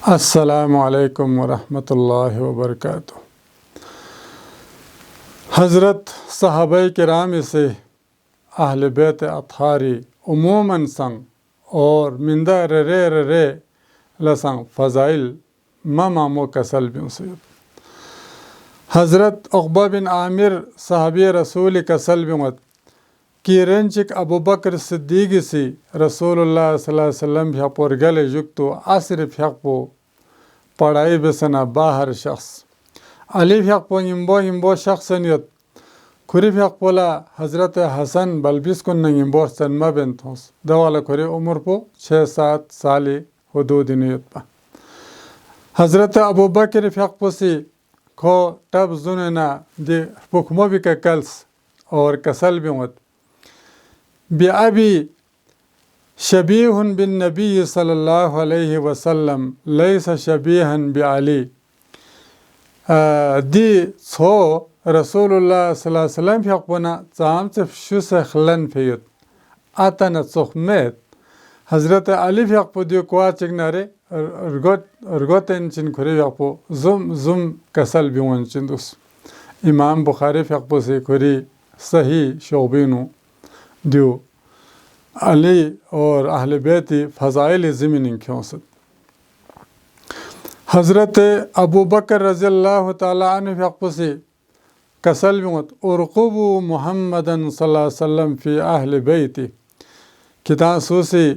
السلام علیکم ورحمۃ اللہ وبرکاتہ۔ حضرت صحابہ کرام سے اہل بیت اطہاری عموماً سنگ اور مندہ رے لسنگ فضائل مامو کسل بیوں سے حضرت عقبہ بن عامر صحابی رسول کسل بیوں کی رنچک ابو بکر صدیق سی رسول اللہ صلی اللہ علیہ وسلم بھی پر گلے جگتو عصر فیقپو پڑھائی بسنا باہر شخص علی فیقپو ہمبو شخصنیت کھری فیقپولا حضرت حسن بلبیس کن نگمبو سنما بنتھوس دوالا کھری عمر پو 6-7 سالی حدود نیت پا حضرت ابو بکر فیقپو سی کھو تب زننا دی حکمو بھی کلس اور کسل بیوت بِأَبِي شبیح بالنبی صلی اللہ علیہ وسلم لیس شبیحا بعلی دی سو رسول اللہ صلی اللہ علیہ وسلم فیقونا زام صف شو سخلن فیت آتنا سخمیت حضرت علی فیقپو دیو کوا چگنارے ارگوتن چن کھری فیقپو زم کسل بیون چندوس امام بخاری فیقپو سے کھری صحیح شعبینو دیو علی اور اہل بیتی فضائل زمین کیونست حضرت ابو بکر رضی اللہ تعالی عنہ فیقپو سے کسل بیوت ارقبو محمدن صلی اللہ علیہ وسلم فی اہل بیتی کتان سوسی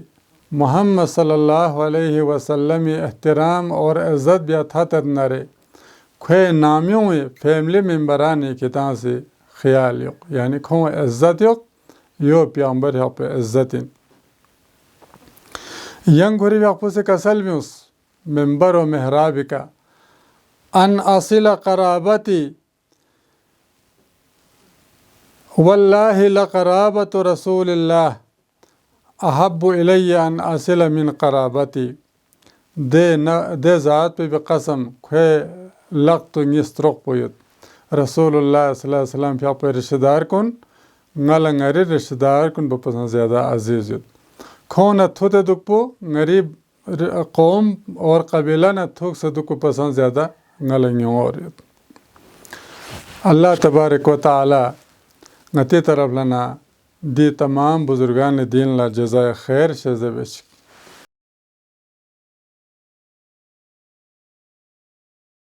محمد صلی اللہ علیہ وسلم احترام اور عزت بھی تھا ترنارے کھوے نامیوں میں فیملی ممبرانی کتان سے خیال یق یعنی کھو عزت یق یو پیامبر یق پہ عزتین ینگ گھری یقپو سے کسل بیوس ممبر و محراب کا ان اصل قرابتی واللہ لقرابت رسول اللہ احب الی ان اصل من قرابتی دے ذات پہ قسم کھوے لقت نسترق پویت رسول اللہ صلی اللہ علیہ وسلم فی اپنے رشتہ دار کن نلنگری رشتہ دار کن بپسن زیادہ عزیز یت کھونا تھوتے دکپو غریب قوم اور قبیلہ نہ تھوک سے دکو پسند زیادہ نلنگیوں اور یت اللہ تبارک و تعالی نتی طرف لنا دی تمام بزرگان دین لا جزائے خیر شزے بشک